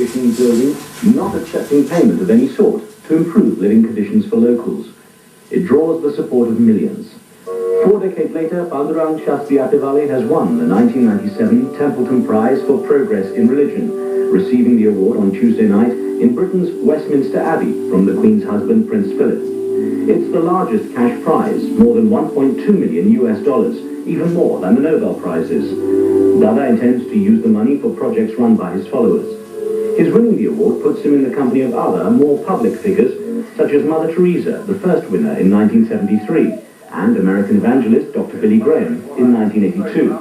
conditioning building, not accepting payment of any sort to improve living conditions for locals. It draws the support of millions. 4 decades later, Pandurangshastriathavale has won the 1997 Templeton Prize for Progress in Religion, receiving the award on Tuesday night in Britain's Westminster Abbey from the Queen's husband, Prince Philip. It's the largest cash prize, more than $1.2 million US, even more than the Nobel Prizes. Dada intends to use the money for projects run by his followers. His winning the award puts him in the company of other, more public figures, such as Mother Teresa, the first winner in 1973, and American evangelist Dr. Billy Graham in 1982.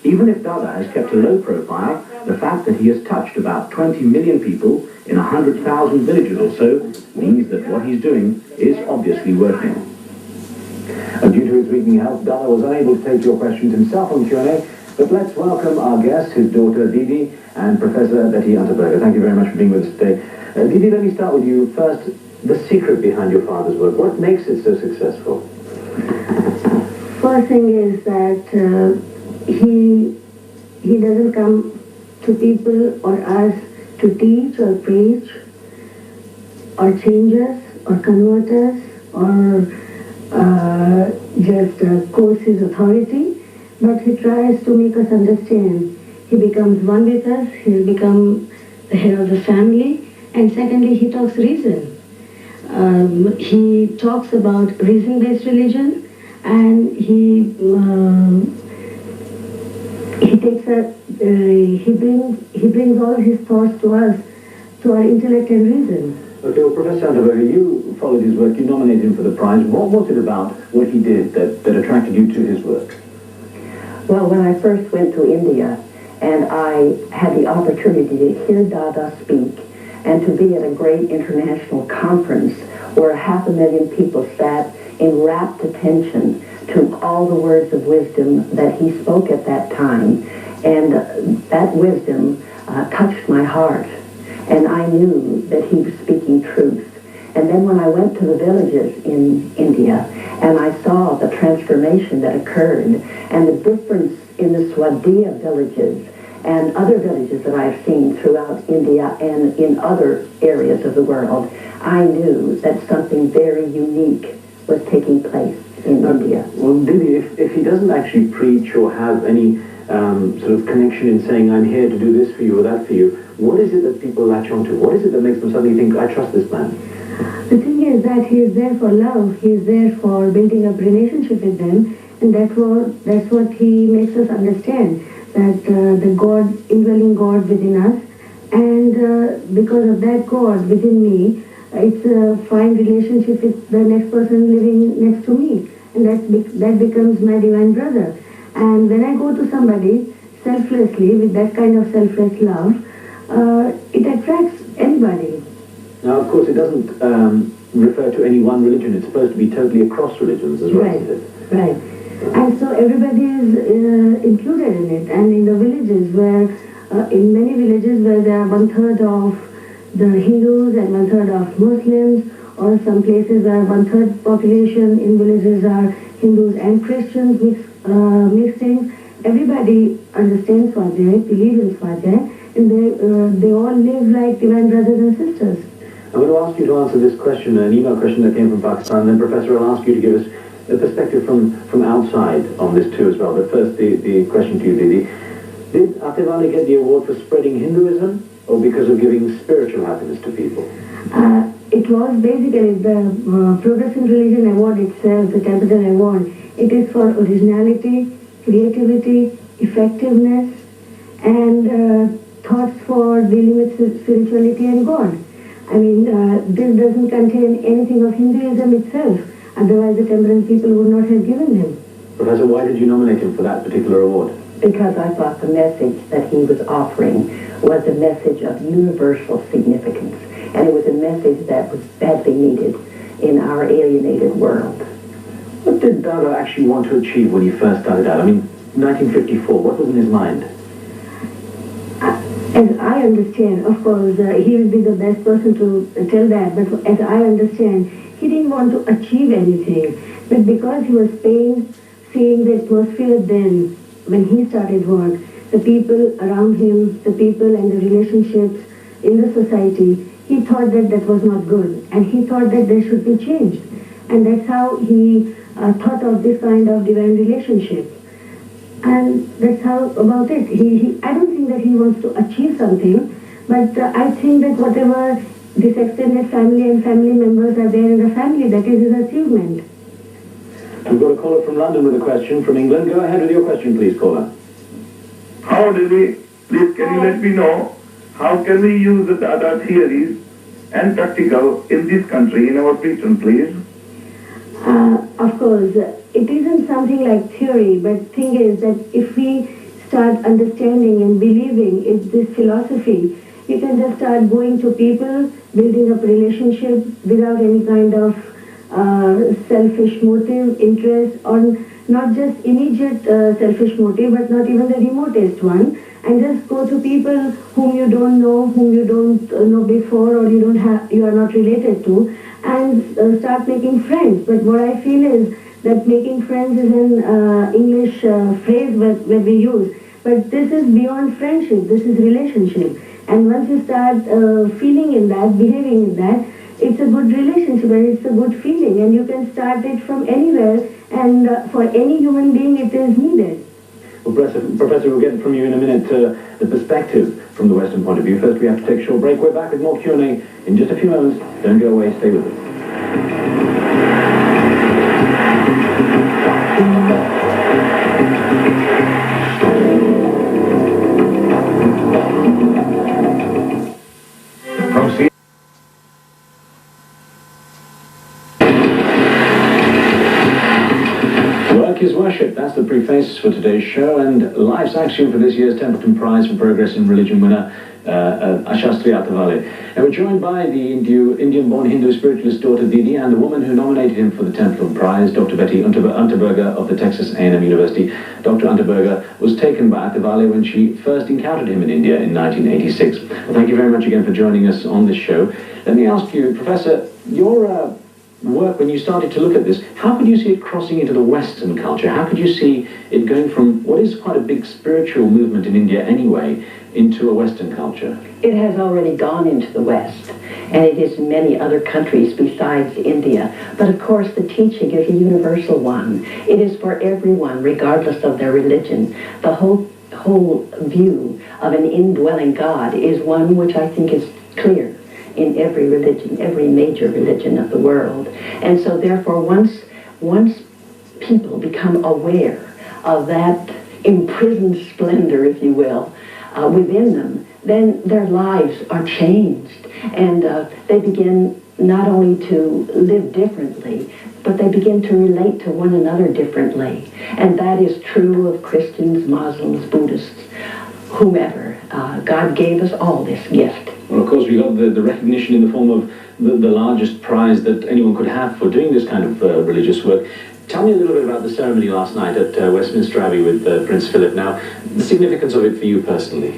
Even if Dada has kept a low profile, the fact that he has touched about 20 million people in 100,000 villages or so means that what he's doing is obviously working. Due to his weakening health, Dada was unable to take your questions himself on Q&A, but let's welcome our guest, his daughter Didi, and Professor Betty Unterberger. Thank you very much for being with us today. Didi, let me start with you first. The secret behind your father's work, what makes it so successful? First thing is that he doesn't come to people or us to teach or preach or change us or convert us or just coerce his authority, but he tries to make us understand. He becomes one with us, he'll become the head of the family, and secondly, he talks reason. He talks about reason-based religion, and he brings all his thoughts to us, to our intellect and reason. Okay, well, Professor Unterberger, you followed his work, you nominated him for the prize. What was it about what he did that attracted you to his work? Well, when I first went to India, and I had the opportunity to hear Dada speak, and to be at a great international conference where 500,000 people sat in rapt attention to all the words of wisdom that he spoke at that time. And that wisdom touched my heart. And I knew that he was speaking truth. And then when I went to the villages in India, and I saw the transformation that occurred, and the difference in the Swadhyay villages, and other villages that I've seen throughout India and in other areas of the world, I knew that something very unique was taking place in India. Well, Didi, if he doesn't actually preach or have any sort of connection in saying, I'm here to do this for you or that for you, what is it that people latch onto? What is it that makes them suddenly think, I trust this man? The thing is that he is there for love, he is there for building up relationship with them, and that's what he makes us understand. That the God, indwelling God within us, and because of that God within me, it's a fine relationship with the next person living next to me, and that becomes my divine brother. And when I go to somebody selflessly, with that kind of selfless love, it attracts anybody. Now, of course, it doesn't refer to any one religion. It's supposed to be totally across religions as well, right, isn't it? Right. And so everybody is included in it. And in the villages where, in many villages where there are 1/3 of the Hindus and 1/3 of Muslims, or some places where 1/3 population in villages are Hindus and Christians mixed in, everybody understands Swadhyay, believes in Swadhyay, and they all live like divine brothers and sisters. I'm going to ask you to answer this question, an email question that came from Pakistan, and then Professor, I'll ask you to give us a perspective from outside on this too as well. But first, the question to you, Didi. Did Atthavale get the award for spreading Hinduism or because of giving spiritual happiness to people? It was basically the Progress in Religion Award itself, the Templeton Award. It is for originality, creativity, effectiveness, and thoughts for dealing with spirituality and God. I mean, this doesn't contain anything of Hinduism itself. Otherwise, the Templeton people would not have given him. Professor, why did you nominate him for that particular award? Because I thought the message that he was offering was a message of universal significance. And it was a message that was badly needed in our alienated world. What did Dada actually want to achieve when he first started out? I mean, 1954, what was in his mind? As I understand, of course, he will be the best person to tell that, but as I understand, he didn't want to achieve anything. But because he was seeing the atmosphere then, when he started work, the people around him, the people and the relationships in the society, he thought that that was not good, and he thought that there should be change. And that's how he thought of this kind of divine relationship. And that's how about it. I don't think that he wants to achieve something, but I think that whatever this extended family and family members are there in the family, that is his achievement. We've got a caller from London with a question from England. Go ahead with your question, please, caller. How do we, please can you let me know, how can we use the Dada theories and practical in this country, in our preaching, please? Of course, it isn't something like theory, but thing is that if we start understanding and believing in this philosophy, you can just start going to people, building up relationship without any kind of selfish motive, interest, or not just immediate selfish motive, but not even the remotest one, and just go to people whom you don't know before, or you are not related to, and start making friends. But what I feel is that making friends is an English phrase that we use, but this is beyond friendship, this is relationship. And once you start feeling in that, behaving in that, it's a good relationship and it's a good feeling, and you can start it from anywhere, and for any human being it is needed. Well, Professor, we'll get from you in a minute the perspective from the Western point of view. First, we have to take a short break. We're back with more Q&A in just a few moments. Don't go away. Stay with us. Work is worship. That's the preface for today's show, and life's axiom for this year's Templeton Prize for Progress in Religion winner, Shastriathavale. And we're joined by the Indian-born Hindu spiritualist daughter Didi, and the woman who nominated him for the Templeton Prize, Dr. Betty Unterberger of the Texas A&M University. Dr. Unterberger was taken by Athavale when she first encountered him in India in 1986. Well, thank you very much again for joining us on this show. Let me ask you, Professor, your work, when you started to look at this, how could you see it crossing into the Western culture? How could you see it going from what is quite a big spiritual movement in India anyway into a Western culture? It has already gone into the West, and it is in many other countries besides India. But of course, the teaching is a universal one. It is for everyone, regardless of their religion. The whole view of an indwelling God is one which I think is clear in every religion, every major religion of the world. And so therefore, once people become aware of that imprisoned splendor, if you will, within them, then their lives are changed, and they begin not only to live differently, but they begin to relate to one another differently. And that is true of Christians, Muslims, Buddhists, whomever. God gave us all this gift. Well, of course, we got the recognition in the form of the largest prize that anyone could have for doing this kind of religious work. Tell me a little bit about the ceremony last night at Westminster Abbey with Prince Philip. Now, the significance of it for you personally.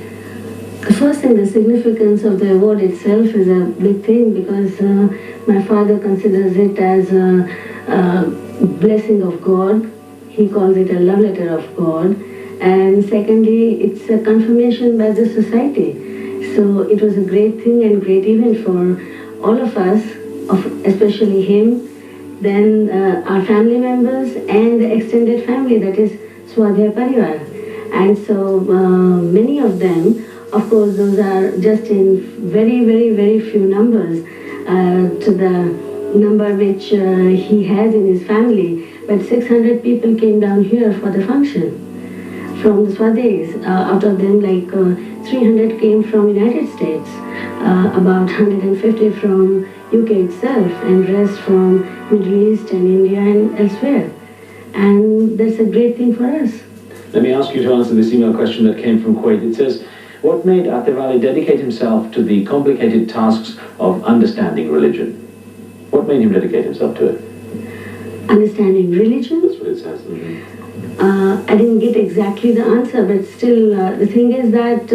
The first thing, the significance of the award itself is a big thing, because my father considers it as a blessing of God. He calls it a love letter of God. And secondly, it's a confirmation by the society. So it was a great thing and great event for all of us, especially him, then our family members and the extended family, that is Swadhyay Parivar. And so many of them, of course, those are just in very, very, very few numbers to the number which he has in his family. But 600 people came down here for the function from the Swadhyas. Out of them, like 300 came from United States, about 150 from UK itself, and rest from Middle East and India and elsewhere. And that's a great thing for us. Let me ask you to answer this email question that came from Kuwait. It says, what made Athavale dedicate himself to the complicated tasks of understanding religion? What made him dedicate himself to it? Understanding religion? That's what it says. I didn't get exactly the answer, but still the thing is that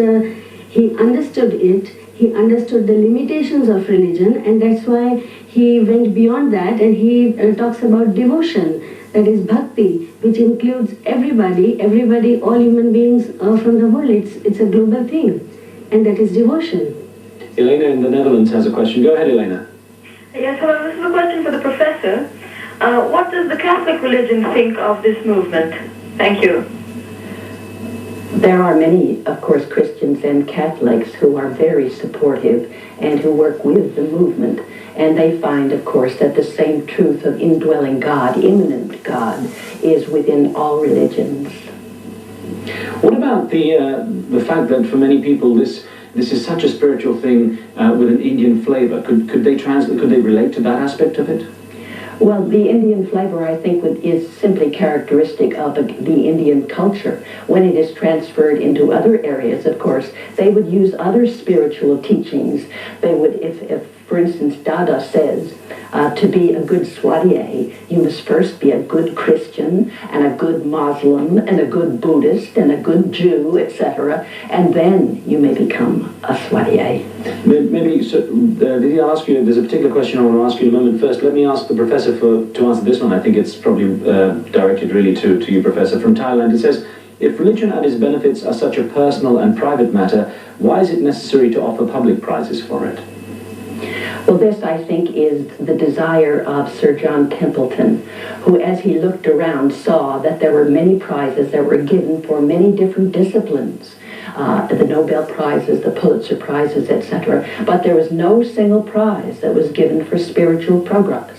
he understood it. He understood the limitations of religion, and that's why he went beyond that, and he talks about devotion, that is bhakti, which includes everybody, all human beings from the world. It's a global thing, and that is devotion. Elena in the Netherlands has a question. Go ahead, Elena. Yes, hello. This is a question for the professor. What does the Catholic religion think of this movement? Thank you. There are many, of course, Christians and Catholics who are very supportive and who work with the movement. And they find, of course, that the same truth of indwelling God, immanent God, is within all religions. What about the fact that for many people this is such a spiritual thing with an Indian flavor? Could they relate to that aspect of it? Well, the Indian flavor, I think, is simply characteristic of the Indian culture. When it is transferred into other areas, of course, they would use other spiritual teachings. They would, if for instance, Dada says, to be a good Swadhyay, you must first be a good Christian, and a good Muslim, and a good Buddhist, and a good Jew, etc., and then you may become a Swadhyay. Maybe, Didi, I'll ask you, there's a particular question I want to ask you in a moment. First, let me ask the professor to answer this one. I think it's probably directed really to you, Professor. From Thailand, it says, if religion and its benefits are such a personal and private matter, why is it necessary to offer public prizes for it? Well, this, I think, is the desire of Sir John Templeton, who, as he looked around, saw that there were many prizes that were given for many different disciplines. The Nobel Prizes, the Pulitzer Prizes, etc. But there was no single prize that was given for spiritual progress.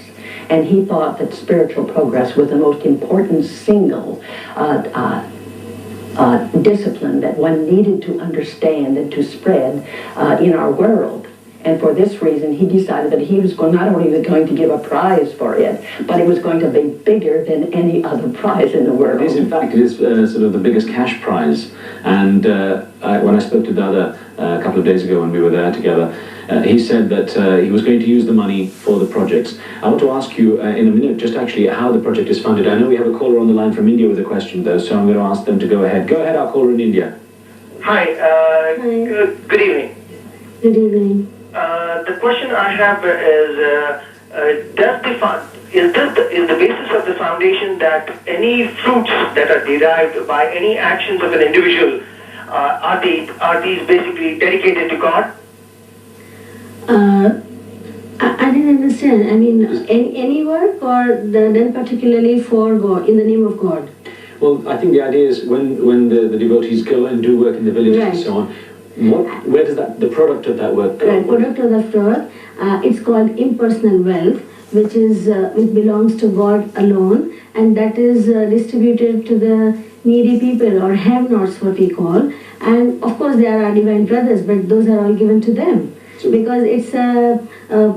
And he thought that spiritual progress was the most important single discipline that one needed to understand and to spread in our world. And for this reason, he decided that he was not only going to give a prize for it, but it was going to be bigger than any other prize in the world. It is, in fact, it is sort of the biggest cash prize. And when I spoke to Dada a couple of days ago when we were there together, he said that he was going to use the money for the projects. I want to ask you in a minute just actually how the project is funded. I know we have a caller on the line from India with a question, though, so I'm going to ask them to go ahead. Go ahead, our caller in India. Hi. Hi. Good evening. Good evening. The question I have is the basis of the foundation that any fruits that are derived by any actions of an individual are these basically dedicated to God? I didn't understand. I mean, any work or done particularly for God, in the name of God? Well, I think the idea is when the devotees go and do work in the villages and so on, where does the product of that work go? Right, product of that work, it's called impersonal wealth, which belongs to God alone, and that is distributed to the needy people or have-nots, what we call. And of course, there are divine brothers, but those are all given to them. So, because it's a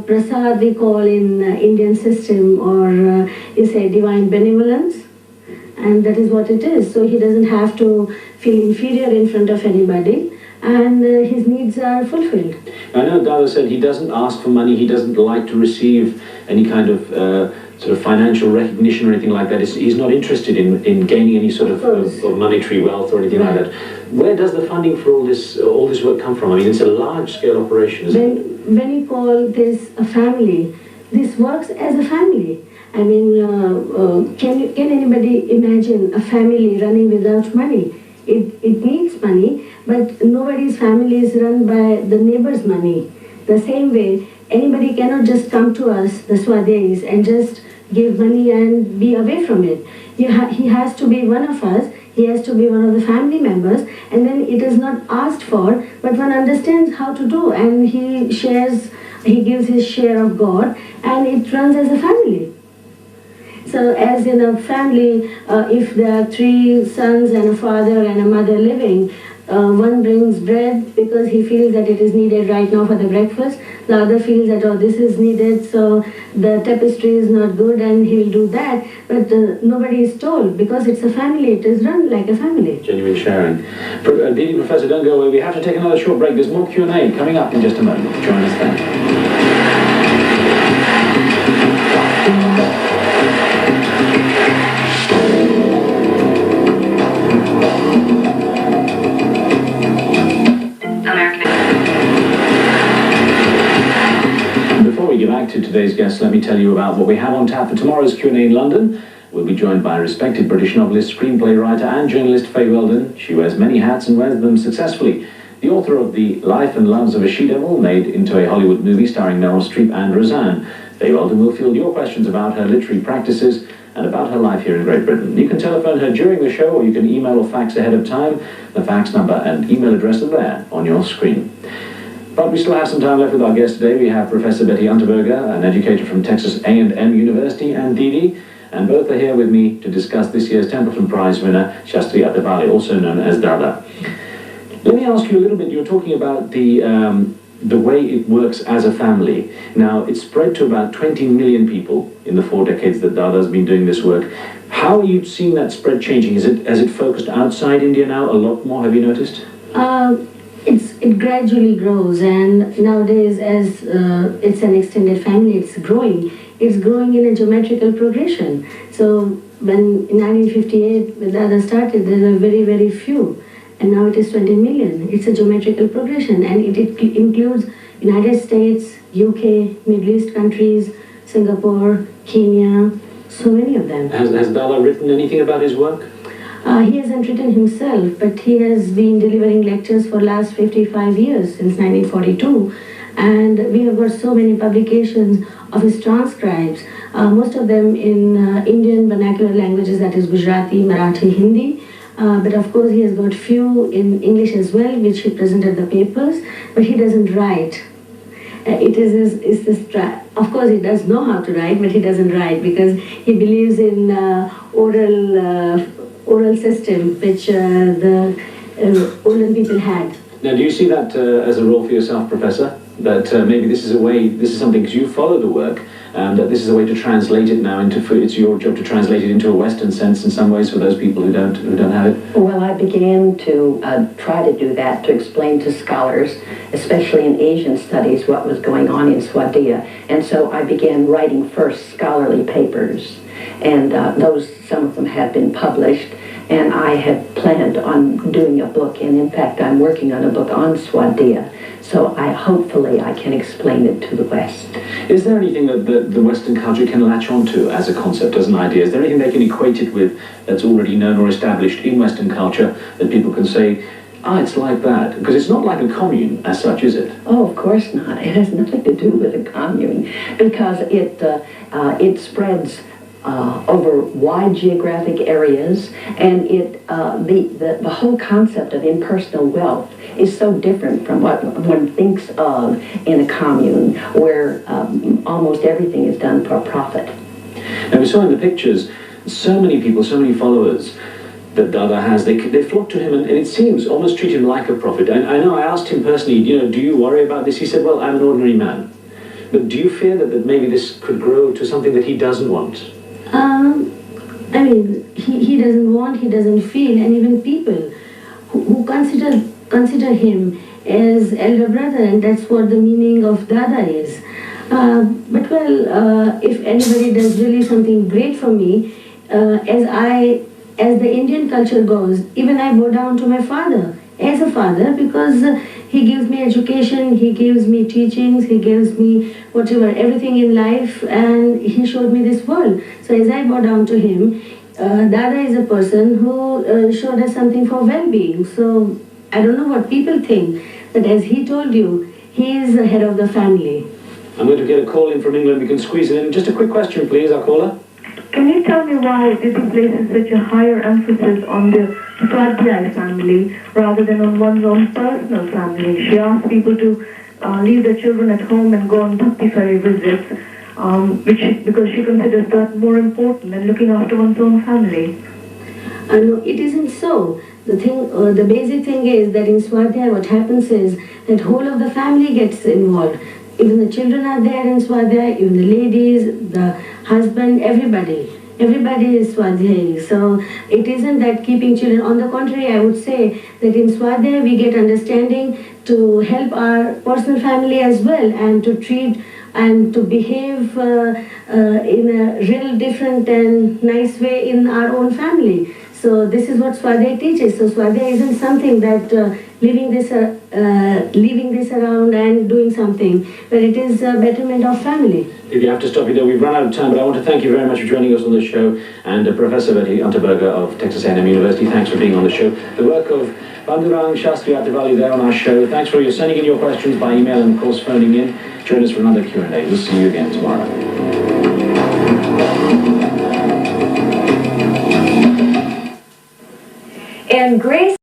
prasad we call in Indian system, or you say divine benevolence, and that is what it is. So he doesn't have to feel inferior in front of anybody, and his needs are fulfilled. I know Dada said he doesn't ask for money, he doesn't like to receive any kind of sort of financial recognition or anything like that. He's not interested in gaining any sort of monetary wealth or anything like that. Where does the funding for all this work come from? I mean, it's a large-scale operation, isn't it? When you call this a family, this works as a family. I mean, can anybody imagine a family running without money? It needs money, but nobody's family is run by the neighbor's money. The same way, anybody cannot just come to us, the Swadhyayis, and just give money and be away from it. He has to be one of us, he has to be one of the family members, and then it is not asked for, but one understands how to do, and he gives his share of God, and it runs as a family. So as in a family, if there are 3 sons and a father and a mother living, one brings bread because he feels that it is needed right now for the breakfast. The other feels that, oh, this is needed, so the tapestry is not good, and he will do that. But nobody is told, because it's a family, it is run like a family. Genuine sharing. Didi, Professor, don't go away. We have to take another short break. There's more Q&A coming up in just a moment. Join us then. Before we get back to today's guests, let me tell you about what we have on tap for tomorrow's Q&A in London. We'll be joined by respected British novelist, screenplay writer and journalist Faye Weldon. She wears many hats and wears them successfully. the author of The Life and Loves of a She-Devil, made into a Hollywood movie starring Meryl Streep and Roseanne. Faye Weldon will field your questions about her literary practices and about her life here in Great Britain. You can telephone her during the show, or you can email or fax ahead of time. The fax number and email address are there on your screen. But we still have some time left with our guest today. We have Professor Betty Unterberger, an educator from Texas A&M University, and Didi, and both are here with me to discuss this year's Templeton Prize winner, Jayshreetalwalkar, also known as Dada. Let me ask you a little bit. You were talking about the way it works as a family. Now, it's spread to about 20 million people in the 4 decades that Dada's been doing this work. How are you seeing that spread changing? Has it focused outside India now a lot more, have you noticed? It gradually grows, and nowadays, as it's an extended family, it's growing. It's growing in a geometrical progression. So when in 1958, when Dada started, there were very, very few. And now it is 20 million. It's a geometrical progression, and it includes United States, UK, Middle East countries, Singapore, Kenya, so many of them. Has Dada written anything about his work? He hasn't written himself, but he has been delivering lectures for last 55 years, since 1942. And we have got so many publications of his transcribes, most of them in Indian vernacular languages, that is Gujarati, Marathi, Hindi. But of course he has got few in English as well, which he presented the papers, but he doesn't write. Of course he does know how to write, but he doesn't write because he believes in oral system, which the olden people had. Now, do you see that as a role for yourself, Professor? That maybe this is something, because you follow the work, that this is a way to translate it now it's your job to translate it into a Western sense in some ways for those people who don't have it? Well, I began to try to do that, to explain to scholars, especially in Asian studies, what was going on in Swadhyay. And so I began writing first scholarly papers, and some of them have been published. And I had planned on doing a book, and in fact I'm working on a book on Swadhyay. So hopefully I can explain it to the West. Is there anything that the Western culture can latch onto as a concept, as an idea? Is there anything they can equate it with that's already known or established in Western culture that people can say, it's like that? Because it's not like a commune as such, is it? Oh, of course not. It has nothing to do with a commune, because it spreads over wide geographic areas, and the whole concept of impersonal wealth is so different from what one thinks of in a commune, where almost everything is done for profit. Now, we saw in the pictures so many people, so many followers that Dada has. They flock to him, and it seems almost treat him like a prophet. I know I asked him personally, do you worry about this? He said, well, I'm an ordinary man. But do you fear that maybe this could grow to something that he doesn't want? I mean, he doesn't want, he doesn't feel, and even people who consider him as elder brother, and that's what the meaning of Dada is. But well, if anybody does really something great for me, as the Indian culture goes, even I bow down to my father as a father, because he gives me education, he gives me teachings, he gives me whatever, everything in life, and he showed me this world. So as I bow down to him, Dada is a person who showed us something for well-being. So I don't know what people think, but as he told you, he is the head of the family. I'm going to get a call in from England. We can squeeze it in. Just a quick question, please, our caller. Can you tell me why Didi places such a higher emphasis on the Swadhyay family rather than on one's own personal family? She asks people to leave their children at home and go on Bhakti Sari visits, because she considers that more important than looking after one's own family. No, it isn't so. The basic thing is that in Swadhyay what happens is that whole of the family gets involved. Even the children are there in Swadhyay, even the ladies, the husband, everybody is Swadhyay. So it isn't that keeping children. On the contrary, I would say that in Swadhyay we get understanding to help our personal family as well, and to treat and to behave in a real different and nice way in our own family. So this is what Swadhyay teaches. So Swadhyay isn't something that leaving this around and doing something, but it is a betterment of family. If you have to stop you there, we've run out of time, but I want to thank you very much for joining us on the show. And Professor Betty Unterberger of Texas A&M University, thanks for being on the show. The work of Pandurangshastriathavale there on our show. Thanks for sending in your questions by email and, of course, phoning in. Join us for another Q&A. We'll see you again tomorrow. And Grace